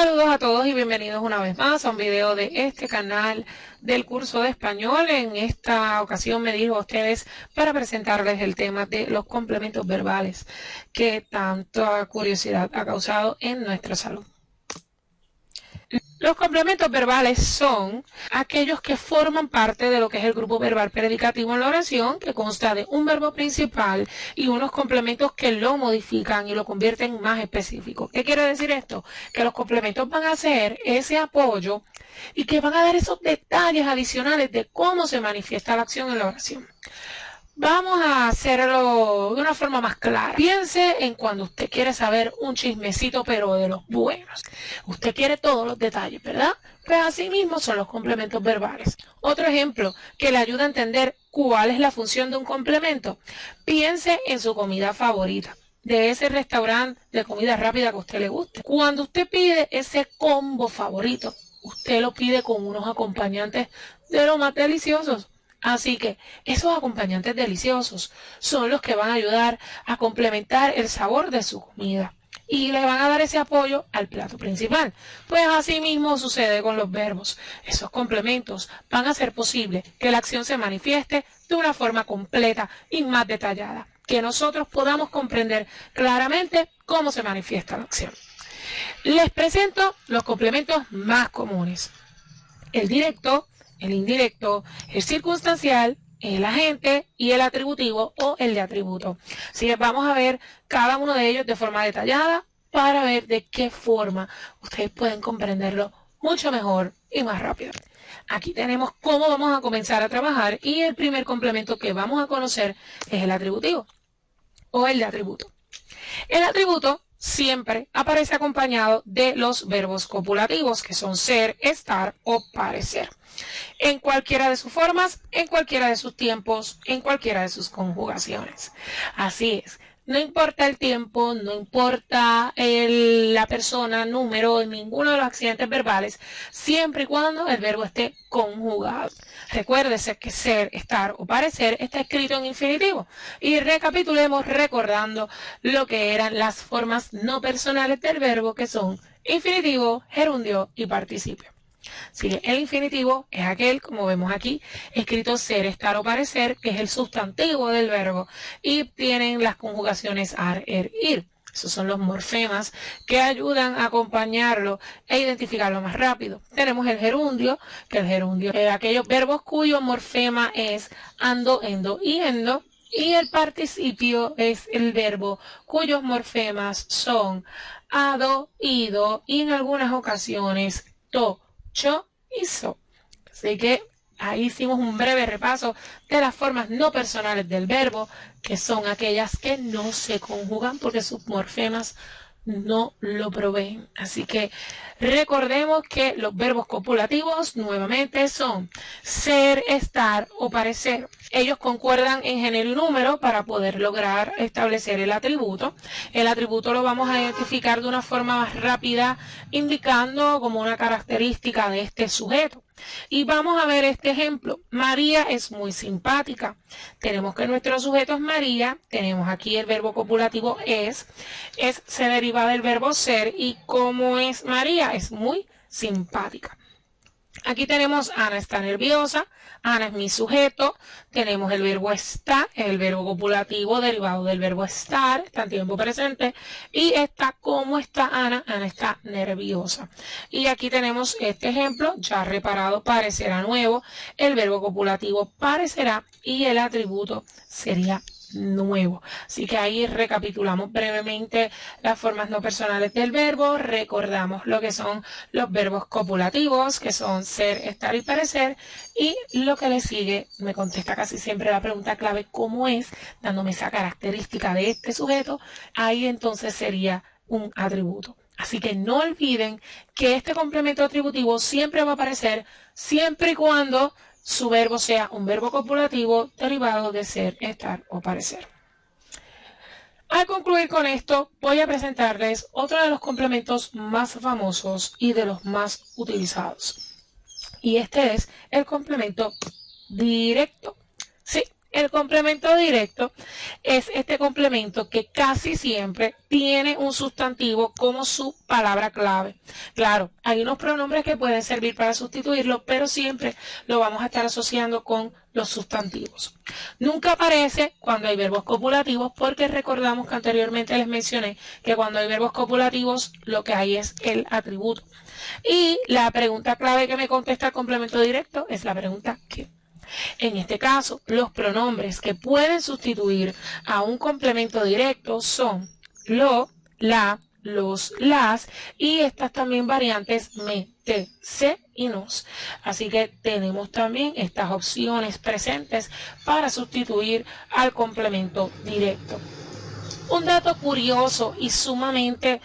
Saludos a todos y bienvenidos una vez más a un video de este canal del curso de español. En esta ocasión me dirijo a ustedes para presentarles el tema de los complementos verbales que tanta curiosidad ha causado en nuestra salud. Los complementos verbales son aquellos que forman parte de lo que es el grupo verbal predicativo en la oración, que consta de un verbo principal y unos complementos que lo modifican y lo convierten más específico. ¿Qué quiere decir esto? Que los complementos van a ser ese apoyo y que van a dar esos detalles adicionales de cómo se manifiesta la acción en la oración. Vamos a hacerlo de una forma más clara. Piense en cuando usted quiere saber un chismecito, pero de los buenos. Usted quiere todos los detalles, ¿verdad? Pues así mismo son los complementos verbales. Otro ejemplo que le ayuda a entender cuál es la función de un complemento. Piense en su comida favorita, de ese restaurante de comida rápida que a usted le guste. Cuando usted pide ese combo favorito, usted lo pide con unos acompañantes de lo más deliciosos. Así que esos acompañantes deliciosos son los que van a ayudar a complementar el sabor de su comida y le van a dar ese apoyo al plato principal. Pues así mismo sucede con los verbos. Esos complementos van a hacer posible que la acción se manifieste de una forma completa y más detallada, que nosotros podamos comprender claramente cómo se manifiesta la acción. Les presento los complementos más comunes: el directo, el indirecto, el circunstancial, el agente y el atributivo o el de atributo. Así que vamos a ver cada uno de ellos de forma detallada para ver de qué forma ustedes pueden comprenderlo mucho mejor y más rápido. Aquí tenemos cómo vamos a comenzar a trabajar y el primer complemento que vamos a conocer es el atributivo o el de atributo. El atributo siempre aparece acompañado de los verbos copulativos, que son ser, estar o parecer, en cualquiera de sus formas, en cualquiera de sus tiempos, en cualquiera de sus conjugaciones. Así es, no importa el tiempo, no importa la persona, número, ninguno de los accidentes verbales, siempre y cuando el verbo esté conjugado. Recuérdese que ser, estar o parecer está escrito en infinitivo. Y recapitulemos recordando lo que eran las formas no personales del verbo, que son infinitivo, gerundio y participio. Así que el infinitivo es aquel, como vemos aquí, escrito ser, estar o parecer, que es el sustantivo del verbo, y tienen las conjugaciones ar, er, ir. Esos son los morfemas que ayudan a acompañarlo e identificarlo más rápido. Tenemos el gerundio, que el gerundio es aquellos verbos cuyo morfema es ando, endo y endo. Y el participio es el verbo cuyos morfemas son ado, ido y en algunas ocasiones to, cho y so. Así que ahí hicimos un breve repaso de las formas no personales del verbo, que son aquellas que no se conjugan porque sus morfemas no lo proveen. Así que recordemos que los verbos copulativos nuevamente son ser, estar o parecer. Ellos concuerdan en género y número para poder lograr establecer el atributo. El atributo lo vamos a identificar de una forma más rápida, indicando como una característica de este sujeto. Y vamos a ver este ejemplo. María es muy simpática. Tenemos que nuestro sujeto es María. Tenemos aquí el verbo copulativo es se deriva del verbo ser. ¿Y cómo es María? Es muy simpática. Aquí tenemos Ana está nerviosa, Ana es mi sujeto, tenemos el verbo está, el verbo copulativo derivado del verbo estar, está en tiempo presente, y está ¿cómo está Ana? Ana está nerviosa. Y aquí tenemos este ejemplo, ya reparado, parecerá nuevo, el verbo copulativo parecerá y el atributo sería nuevo. Así que ahí recapitulamos brevemente las formas no personales del verbo, recordamos lo que son los verbos copulativos, que son ser, estar y parecer, y lo que le sigue me contesta casi siempre la pregunta clave, ¿cómo es? Dándome esa característica de este sujeto, ahí entonces sería un atributo. Así que no olviden que este complemento atributivo siempre va a aparecer siempre y cuando su verbo sea un verbo copulativo derivado de ser, estar o parecer. Al concluir con esto, voy a presentarles otro de los complementos más famosos y de los más utilizados. Y este es el complemento directo. Sí, El complemento directo es este complemento que casi siempre tiene un sustantivo como su palabra clave. Claro, hay unos pronombres que pueden servir para sustituirlo, pero siempre lo vamos a estar asociando con los sustantivos. Nunca aparece cuando hay verbos copulativos porque recordamos que anteriormente les mencioné que cuando hay verbos copulativos lo que hay es el atributo. Y la pregunta clave que me contesta el complemento directo es la pregunta ¿qué? En este caso, los pronombres que pueden sustituir a un complemento directo son lo, la, los, las y estas también variantes me, te, se y nos. Así que tenemos también estas opciones presentes para sustituir al complemento directo. Un dato curioso y sumamente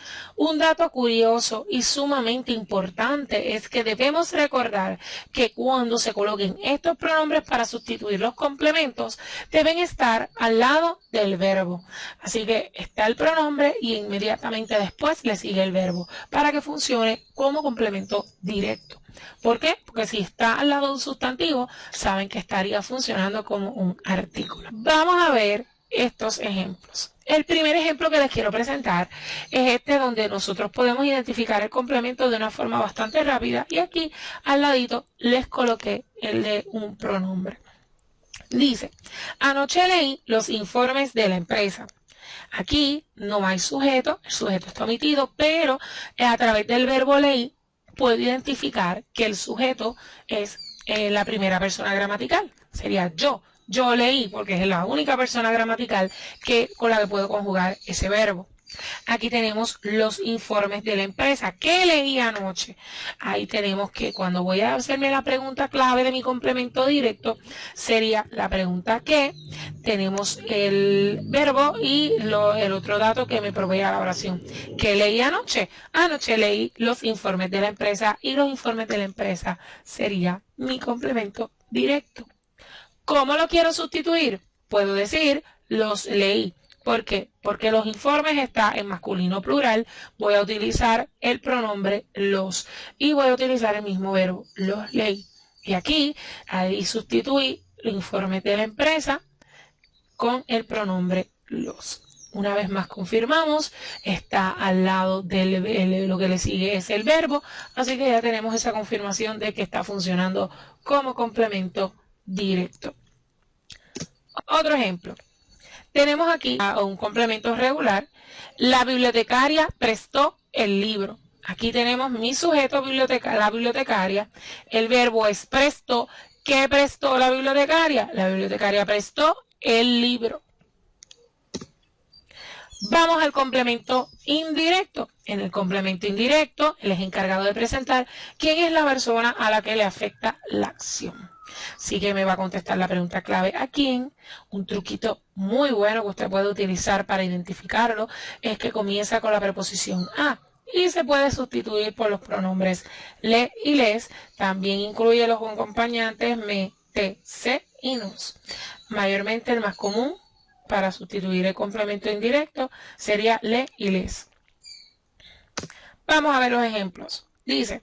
importante es que debemos recordar que cuando se coloquen estos pronombres para sustituir los complementos, deben estar al lado del verbo. Así que está el pronombre y inmediatamente después le sigue el verbo para que funcione como complemento directo. ¿Por qué? Porque si está al lado de un sustantivo, saben que estaría funcionando como un artículo. Vamos a ver estos ejemplos. El primer ejemplo que les quiero presentar es este donde nosotros podemos identificar el complemento de una forma bastante rápida y aquí al ladito les coloqué el de un pronombre. Dice, anoche leí los informes de la empresa. Aquí no hay sujeto, el sujeto está omitido, pero a través del verbo leí puedo identificar que el sujeto es la primera persona gramatical, sería yo. Yo leí porque es la única persona gramatical con la que puedo conjugar ese verbo. Aquí tenemos los informes de la empresa. ¿Qué leí anoche? Ahí tenemos que cuando voy a hacerme la pregunta clave de mi complemento directo, sería la pregunta ¿qué? Tenemos el verbo y el otro dato que me provee a la oración. ¿Qué leí anoche? Anoche leí los informes de la empresa y los informes de la empresa sería mi complemento directo. ¿Cómo lo quiero sustituir? Puedo decir los leí. ¿Por qué? Porque los informes está en masculino plural. Voy a utilizar el pronombre los y voy a utilizar el mismo verbo, los leí. Y aquí, ahí sustituí los informes de la empresa con el pronombre los. Una vez más confirmamos, está al lado de lo que le sigue es el verbo, así que ya tenemos esa confirmación de que está funcionando como complemento directo. Otro ejemplo. Tenemos aquí un complemento regular. La bibliotecaria prestó el libro. Aquí tenemos mi sujeto la bibliotecaria. El verbo es prestó. ¿Qué prestó la bibliotecaria? La bibliotecaria prestó el libro. Vamos al complemento indirecto. En el complemento indirecto, él es encargado de presentar quién es la persona a la que le afecta la acción. Así que me va a contestar la pregunta clave ¿a quién? Un truquito muy bueno que usted puede utilizar para identificarlo es que comienza con la preposición a y se puede sustituir por los pronombres le y les. También incluye los acompañantes me, te, se y nos. Mayormente el más común para sustituir el complemento indirecto sería le y les. Vamos a ver los ejemplos. Dice,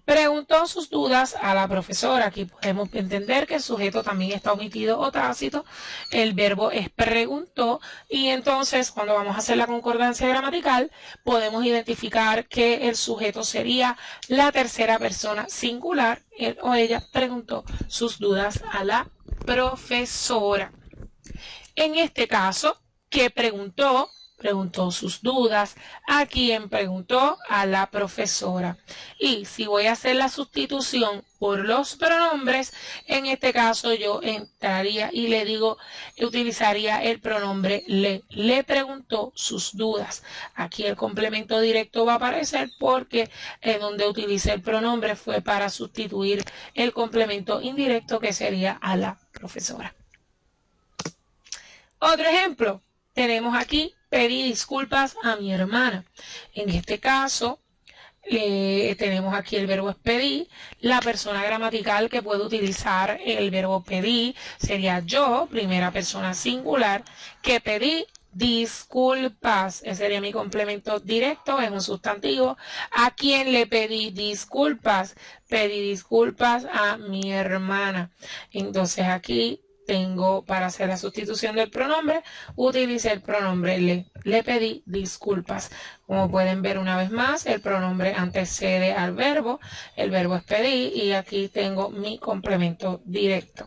preguntó sus dudas a la profesora. Aquí podemos entender que el sujeto también está omitido o tácito. El verbo es preguntó y entonces cuando vamos a hacer la concordancia gramatical podemos identificar que el sujeto sería la tercera persona singular. Él o ella preguntó sus dudas a la profesora. En este caso, ¿qué preguntó? Preguntó sus dudas. ¿A quién preguntó? A la profesora. Y si voy a hacer la sustitución por los pronombres, en este caso yo entraría y le digo, utilizaría el pronombre le. Le preguntó sus dudas. Aquí el complemento directo va a aparecer porque donde utilicé el pronombre fue para sustituir el complemento indirecto que sería a la profesora. Otro ejemplo, tenemos aquí, pedí disculpas a mi hermana. En este caso, tenemos aquí el verbo es pedir. La persona gramatical que puede utilizar el verbo pedir sería yo, primera persona singular, que pedí disculpas. Ese sería mi complemento directo, es un sustantivo. ¿A quién le pedí disculpas? Pedí disculpas a mi hermana. Entonces aquí tengo para hacer la sustitución del pronombre, utilicé el pronombre le. Le pedí disculpas. Como pueden ver una vez más, el pronombre antecede al verbo, el verbo es pedir y aquí tengo mi complemento directo.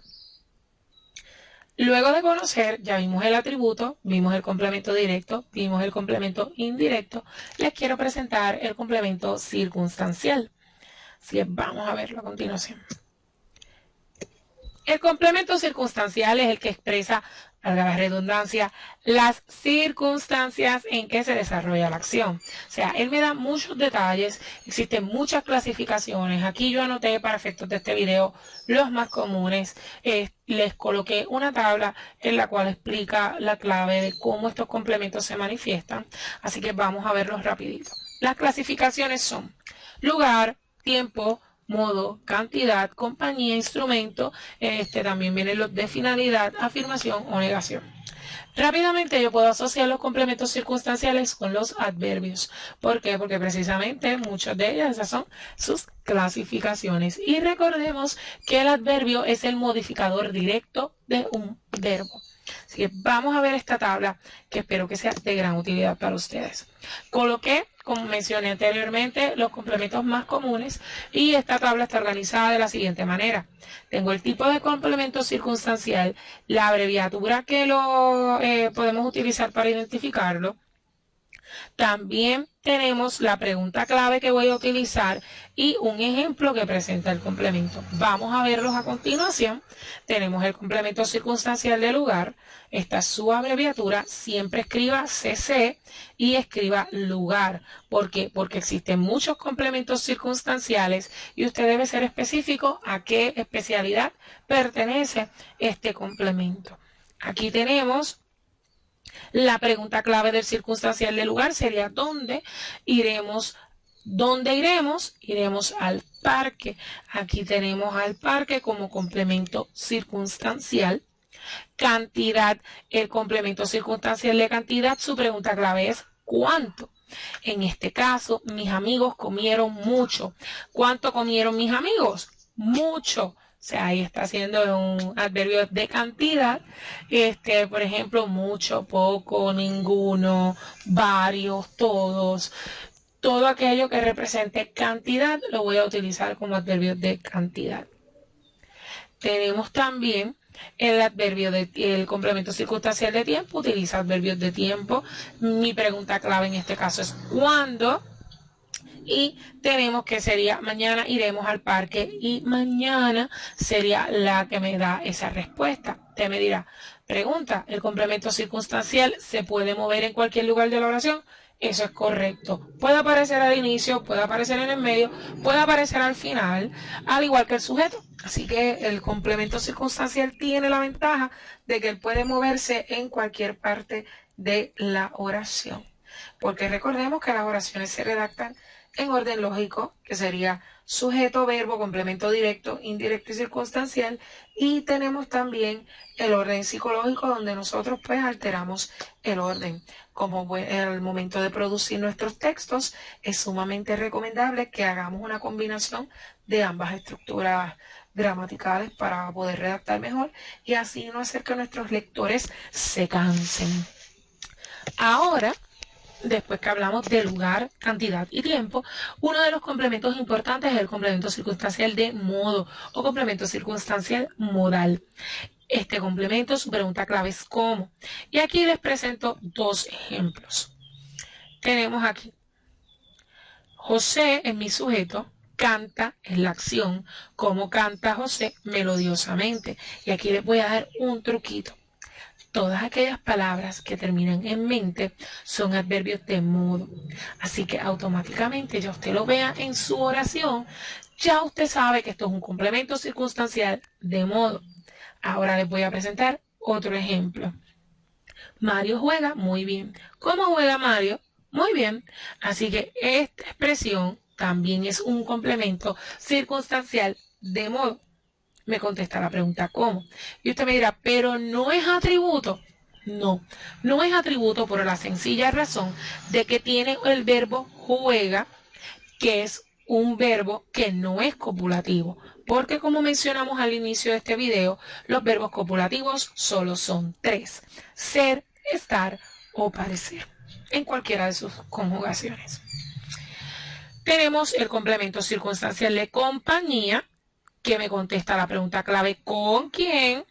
Luego de conocer, ya vimos el atributo, vimos el complemento directo, vimos el complemento indirecto, les quiero presentar el complemento circunstancial. Así que vamos a verlo a continuación. El complemento circunstancial es el que expresa, valga la redundancia, las circunstancias en que se desarrolla la acción. O sea, él me da muchos detalles, existen muchas clasificaciones. Aquí yo anoté para efectos de este video los más comunes. Les coloqué una tabla en la cual explica la clave de cómo estos complementos se manifiestan. Así que vamos a verlos rapidito. Las clasificaciones son lugar, tiempo, modo, cantidad, compañía, instrumento, también vienen los de finalidad, afirmación o negación. Rápidamente yo puedo asociar los complementos circunstanciales con los adverbios. ¿Por qué? Porque precisamente muchas de ellas esas son sus clasificaciones. Y recordemos que el adverbio es el modificador directo de un verbo. Así que vamos a ver esta tabla que espero que sea de gran utilidad para ustedes. Coloqué, como mencioné anteriormente, los complementos más comunes y esta tabla está organizada de la siguiente manera. Tengo el tipo de complemento circunstancial, la abreviatura que lo podemos utilizar para identificarlo. También tenemos la pregunta clave que voy a utilizar y un ejemplo que presenta el complemento. Vamos a verlos a continuación. Tenemos el complemento circunstancial de lugar. Esta es su abreviatura. Siempre escriba CC y escriba lugar. ¿Por qué? Porque existen muchos complementos circunstanciales y usted debe ser específico a qué especialidad pertenece este complemento. Aquí tenemos la pregunta clave del circunstancial de lugar sería ¿dónde? Iremos al parque. Aquí tenemos al parque como complemento circunstancial. Cantidad, el complemento circunstancial de cantidad, su pregunta clave es ¿cuánto? En este caso, mis amigos comieron mucho. ¿Cuánto comieron mis amigos? Mucho. O sea, ahí está haciendo un adverbio de cantidad. Por ejemplo, mucho, poco, ninguno, varios, todos. Todo aquello que represente cantidad lo voy a utilizar como adverbio de cantidad. Tenemos también el complemento circunstancial de tiempo. Utiliza adverbios de tiempo. Mi pregunta clave en este caso es ¿cuándo? Y tenemos que sería mañana iremos al parque y mañana sería la que me da esa respuesta. Usted me dirá, pregunta, ¿el complemento circunstancial se puede mover en cualquier lugar de la oración? Eso es correcto. Puede aparecer al inicio, puede aparecer en el medio, puede aparecer al final, al igual que el sujeto. Así que el complemento circunstancial tiene la ventaja de que él puede moverse en cualquier parte de la oración. Porque recordemos que las oraciones se redactan en orden lógico, que sería sujeto, verbo, complemento directo, indirecto y circunstancial. Y tenemos también el orden psicológico, donde nosotros pues alteramos el orden. Como en el momento de producir nuestros textos, es sumamente recomendable que hagamos una combinación de ambas estructuras gramaticales para poder redactar mejor y así no hacer que nuestros lectores se cansen. Ahora, después que hablamos de lugar, cantidad y tiempo, uno de los complementos importantes es el complemento circunstancial de modo o complemento circunstancial modal. Este complemento, su pregunta clave es ¿cómo? Y aquí les presento dos ejemplos. Tenemos aquí, José es mi sujeto, canta es la acción, ¿cómo canta José? Melodiosamente. Y aquí les voy a dar un truquito. Todas aquellas palabras que terminan en mente son adverbios de modo. Así que automáticamente ya usted lo vea en su oración, ya usted sabe que esto es un complemento circunstancial de modo. Ahora les voy a presentar otro ejemplo. Mario juega muy bien. ¿Cómo juega Mario? Muy bien. Así que esta expresión también es un complemento circunstancial de modo. Me contesta la pregunta ¿cómo? Y usted me dirá, pero no es atributo. No, no es atributo por la sencilla razón de que tiene el verbo juega, que es un verbo que no es copulativo. porque como mencionamos al inicio de este video, los verbos copulativos solo son 3. Ser, estar o parecer, en cualquiera de sus conjugaciones. Tenemos el complemento circunstancial de compañía, que me contesta la pregunta clave ¿con quién?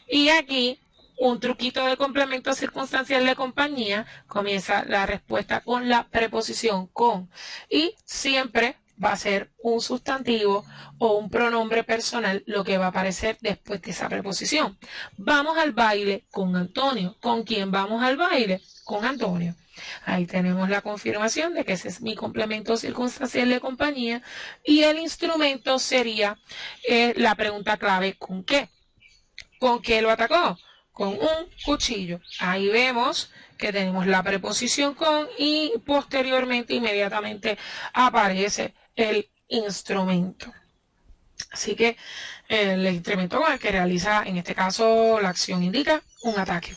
Y aquí un truquito del complemento circunstancial de compañía, comienza la respuesta con la preposición con y siempre va a ser un sustantivo o un pronombre personal lo que va a aparecer después de esa preposición. Vamos al baile con Antonio. ¿Con quién vamos al baile? Con Antonio. Ahí tenemos la confirmación de que ese es mi complemento circunstancial de compañía y el instrumento sería la pregunta clave ¿con qué? ¿Con qué lo atacó? Con un cuchillo. Ahí vemos que tenemos la preposición con y posteriormente, inmediatamente aparece el instrumento. Así que el instrumento con el que realiza, en este caso, la acción indica un ataque.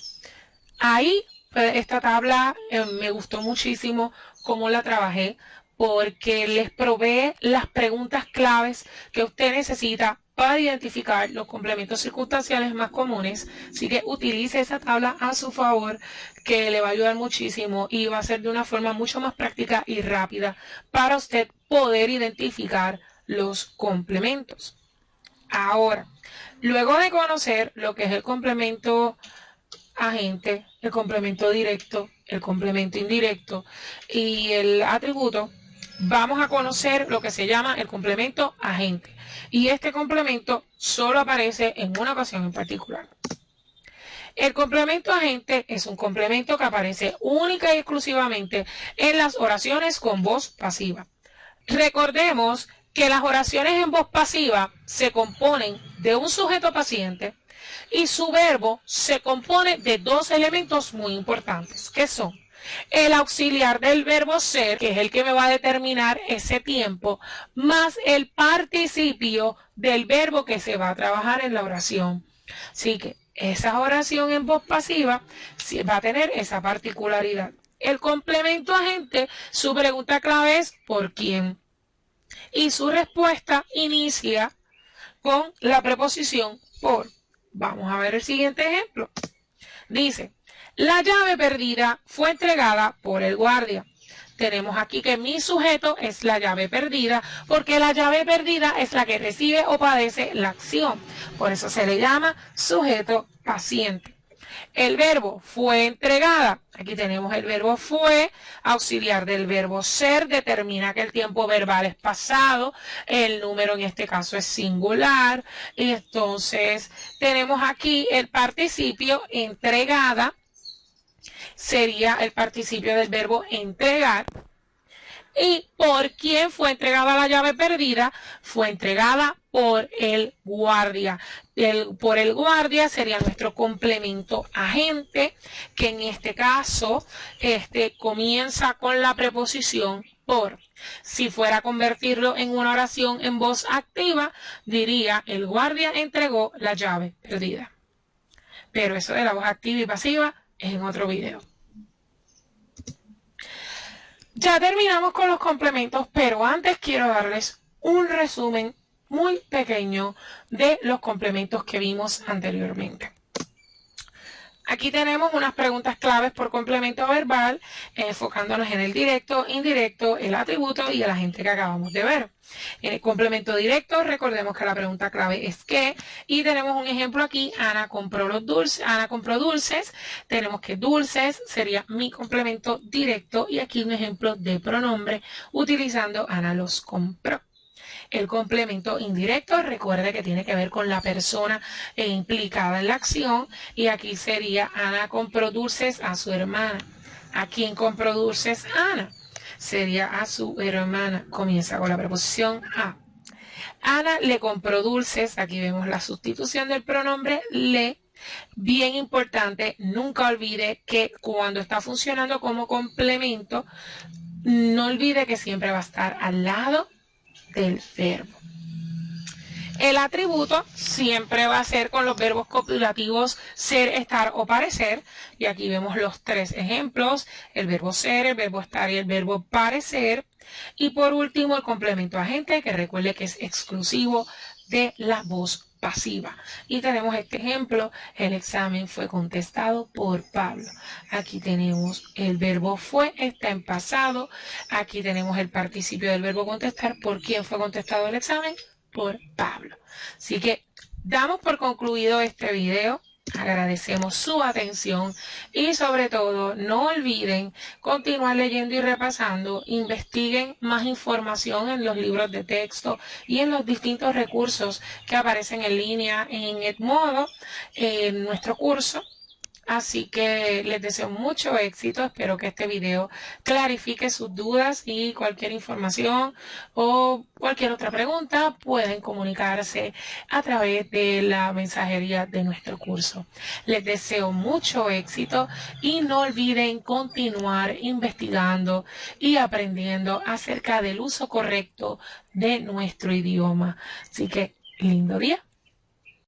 Ahí, esta tabla me gustó muchísimo cómo la trabajé porque les provee las preguntas claves que usted necesita para identificar los complementos circunstanciales más comunes. Así que utilice esa tabla a su favor, que le va a ayudar muchísimo y va a ser de una forma mucho más práctica y rápida para usted poder identificar los complementos. Ahora, luego de conocer lo que es el complemento agente, el complemento directo, el complemento indirecto y el atributo, vamos a conocer lo que se llama el complemento agente. Y este complemento solo aparece en una ocasión en particular. El complemento agente es un complemento que aparece única y exclusivamente en las oraciones con voz pasiva. Recordemos que las oraciones en voz pasiva se componen de un sujeto paciente y su verbo se compone de dos elementos muy importantes, que son el auxiliar del verbo ser, que es el que me va a determinar ese tiempo, más el participio del verbo que se va a trabajar en la oración. Así que esa oración en voz pasiva va a tener esa particularidad. El complemento agente, su pregunta clave es ¿por quién? Y su respuesta inicia con la preposición por. Vamos a ver el siguiente ejemplo. Dice, la llave perdida fue entregada por el guardia. Tenemos aquí que mi sujeto es la llave perdida, porque la llave perdida es la que recibe o padece la acción. Por eso se le llama sujeto paciente. El verbo fue entregada. Aquí tenemos el verbo fue, auxiliar del verbo ser, determina que el tiempo verbal es pasado, el número en este caso es singular, y entonces tenemos aquí el participio entregada, sería el participio del verbo entregar. ¿Y por quién fue entregada la llave perdida? Fue entregada por el guardia. Por el guardia sería nuestro complemento agente, que en este caso comienza con la preposición por. Si fuera a convertirlo en una oración en voz activa, diría el guardia entregó la llave perdida. Pero eso de la voz activa y pasiva es en otro video. Ya terminamos con los complementos, pero antes quiero darles un resumen muy pequeño de los complementos que vimos anteriormente. Aquí tenemos unas preguntas claves por complemento verbal, enfocándonos en el directo, indirecto, el atributo y el agente que acabamos de ver. En el complemento directo, recordemos que la pregunta clave es ¿qué? Y tenemos un ejemplo aquí, Ana compró los dulces, Ana compró dulces. Tenemos que dulces sería mi complemento directo y aquí un ejemplo de pronombre utilizando Ana los compró. El complemento indirecto, recuerde que tiene que ver con la persona implicada en la acción y aquí sería Ana compró dulces a su hermana. ¿A quién compró dulces? Ana. Sería a su hermana. Comienza con la preposición a. Ana le compró dulces. Aquí vemos la sustitución del pronombre le. Bien importante, nunca olvide que cuando está funcionando como complemento, no olvide que siempre va a estar al lado del verbo. El atributo siempre va a ser con los verbos copulativos ser, estar o parecer. Y aquí vemos los tres ejemplos, el verbo ser, el verbo estar y el verbo parecer. Y por último el complemento agente, que recuerde que es exclusivo de la voz pasiva. Y tenemos este ejemplo: el examen fue contestado por Pablo. Aquí tenemos el verbo fue, está en pasado. Aquí tenemos el participio del verbo contestar. ¿Por quién fue contestado el examen? Por Pablo. Así que damos por concluido este video. Agradecemos su atención y sobre todo no olviden continuar leyendo y repasando. Investiguen más información en los libros de texto y en los distintos recursos que aparecen en línea en Edmodo, en nuestro curso. Así que les deseo mucho éxito. Espero que este video clarifique sus dudas, y cualquier información o cualquier otra pregunta pueden comunicarse a través de la mensajería de nuestro curso. Les deseo mucho éxito y no olviden continuar investigando y aprendiendo acerca del uso correcto de nuestro idioma. Así que lindo día.